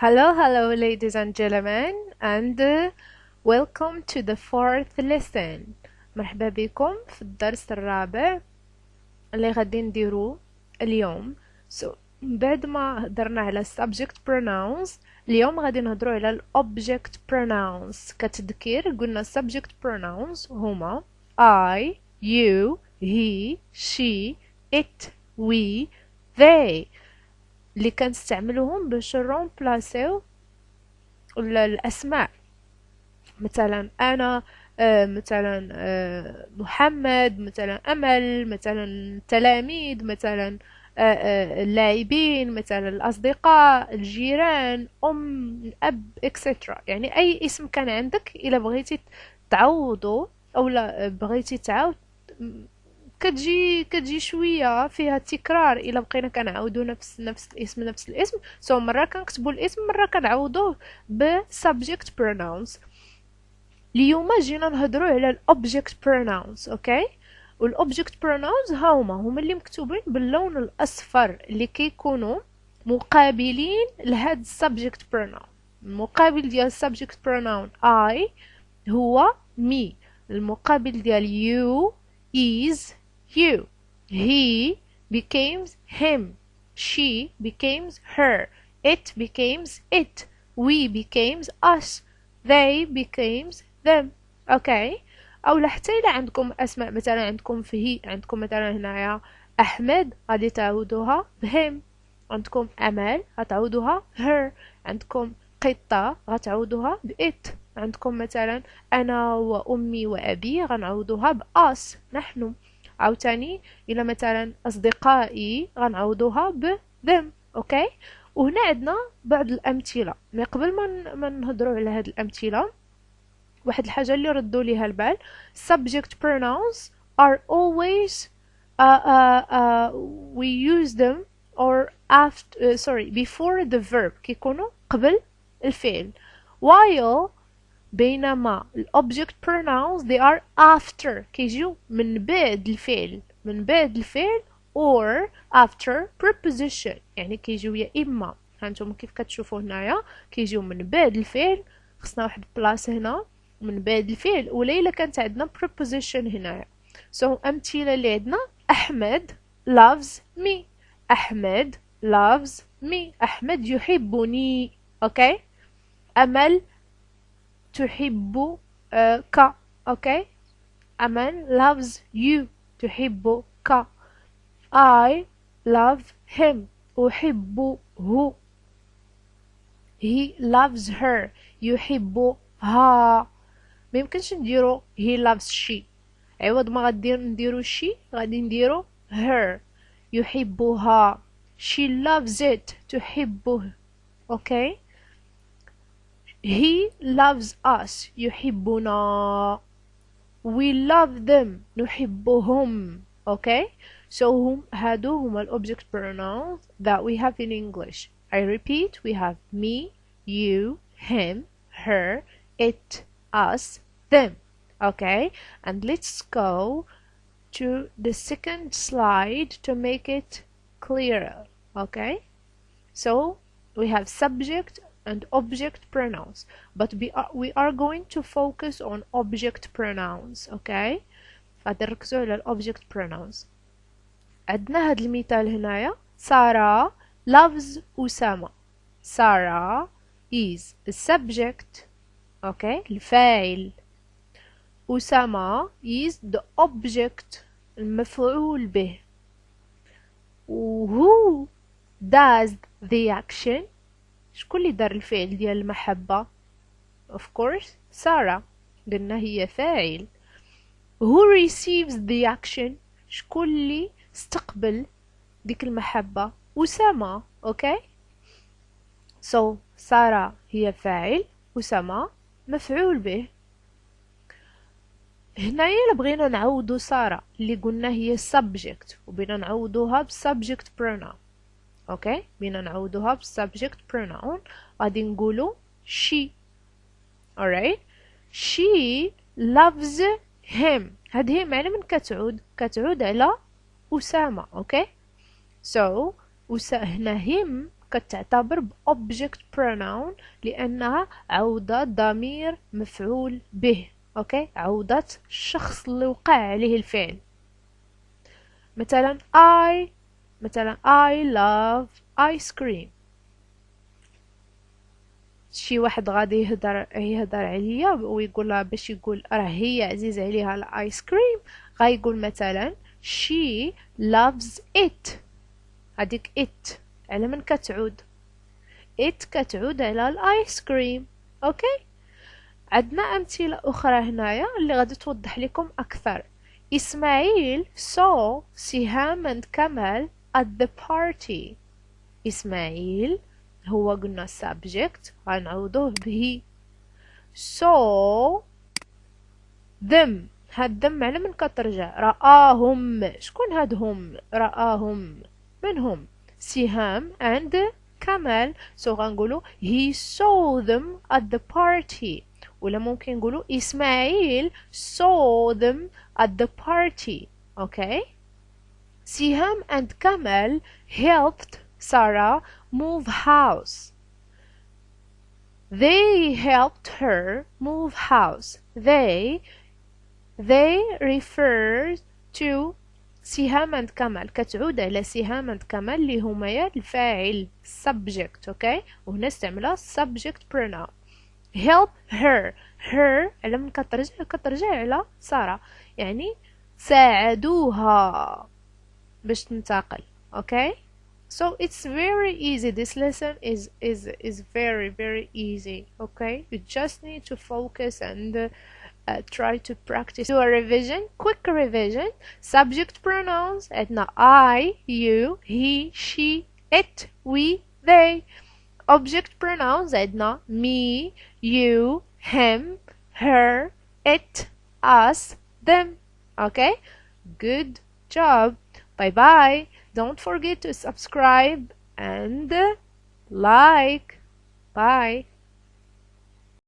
Hello, ladies and gentlemen, and welcome to the fourth lesson. مرحبا بكم في الدرس الرابع اللي غادي نديرو اليوم. بعد ما هضرنا على subject pronouns، اليوم غادي نهضرو على ال object pronouns. كتذكير قلنا subject pronouns هما I, you, he, she, it, we, they اللي كنستعملوهم باش نرومبلاسيو الاسماء. مثلا انا، مثلا محمد، مثلا امل، مثلا تلاميذ، مثلا اللاعبين، مثلا الاصدقاء، الجيران، الاب، اكسترا. يعني اي اسم كان عندك الا بغيتي تعوضو او لا بغيتي تعاود كتجي شويه فيها تكرار الا بقينا كنعاودو نفس الاسم. مره كنكتبوا الاسم، مره كنعوضوه ب subject pronouns. اليوم جينا نهضروا على object pronouns. اوكي، object pronouns هما اللي مكتوبين باللون الاصفر اللي كيكونوا مقابلين لهاد subject pronoun. المقابل ديال subject pronoun I هو me، المقابل ديال you is you. He becomes him. She becomes her. It becomes it. We becomes us. They becomes them. Okay. او حتى الا عندكم اسماء، مثلا عندكم فهي، عندكم مثلا هنايا احمد غادي تعوضوها بهم، عندكم امل غتعوضوها her، عندكم قطه غتعوضوها بإت، عندكم مثلا انا وامي وابي غنعوضوها باس نحن، عاوتاني الى مثلا اصدقائي غنعوضوها ب them. اوكي، وهنا عندنا بعض الامثله. مي قبل ما نهضروا على هاد الامثله، واحد الحاجه اللي ردوا ليها البال: subject pronouns are always we use them or after before the verb، كيكونوا قبل الفعل، while بينما ال object pronouns they are after، كيجيو من بعد الفعل or after preposition. يعني كيجيو يا اما، هانتوما كيف كتشوفوا هنايا كيجيو من بعد الفعل، خصنا واحد البلاصه هنا من بعد الفعل، ولا الا كانت عندنا preposition هنايا. امثله اللي عندنا: احمد loves me. احمد loves me. احمد يحبني. اوكي. امل تحبك. اوكي. امل loves you. تحبك. I love him. أحبه. he loves her. يحبها. ميمكنش نديرو he loves she، عوض ما نديرو she غادي نديرو her. يحبها. she loves it. تحبه. اوكي. he loves us. يحبنا. we love them. نحبهم. اوكي. هادو هما object pronouns that we have in English. I repeat, we have me, you, him, her, it, us, them. Okay, and let's go to the second slide to make it clearer. Okay, so we have subject and object pronouns, but we are going to focus on object pronouns. Okay, غادي نركزوا على object pronouns. عندنا هاد المثال هنايا: سارة loves أسامة. سارة is the subject. okay, الفاعل. أسامة is the object، المفعول به. who does the action؟ شكون اللي دار الفعل ديال المحبة؟ of course سارة، قلنا هي فاعل. who receives the action؟ شكون اللي استقبل ديك المحبة؟ أسامة. اوكي. سارة هي فاعل، أسامة مفعول به. هنايا الا بغينا نعوضو سارة اللي قلنا هي subject وبينا نعوضوها subject pronoun. اوكي، بينا نعوضوها subject pronoun، غادي نقولو she. alright. she loves him. هاد هي على من كتعود على أسامة. اوكي. هنا him كتعتبر Object Pronoun لأنها عودة ضمير مفعول به. أوكي، عودة الشخص اللي وقع عليه الفعل. مثلا I love ice cream. شي واحد غادي يهدر عليا ويقولها باش يقول راه هي عزيز عليها الايس كريم، غايقول مثلا she loves it. هذيك it على من كتعود؟ it كتعود على الايس كريم. اوكي، عندنا امثله اخرى هنايا اللي غادي توضح لكم اكثر. اسماعيل saw سهام and كمال at the party. اسماعيل هو قلنا subject غنعوضوه به saw them. هاد them على من كترجع؟ رآهم. شكون هاد هم؟ رآهم من هم؟ سهام and كمال. غنقولو he saw them at the party. ولا ممكن نقولو إسماعيل saw them at the party. okay. سهام and كمال helped Sarah move house. They helped her move house. They refer to سهام and كمال. كتعود على سهام and كمال اللي هما الفاعل subject. okay. وهنا استعملها subject pronoun. help her. her على من كترجع على سارة، يعني ساعدوها باش تنتقل. okay. So it's very easy. This lesson is very easy. Okay, you just need to focus and try to practice. Do a revision, quick revision. Subject pronouns عندنا I, you, he, she, it, we, they. Object pronouns عندنا me, you, him, her, it, us, them. Okay, good job. Bye bye. Don't forget to subscribe and like. Bye.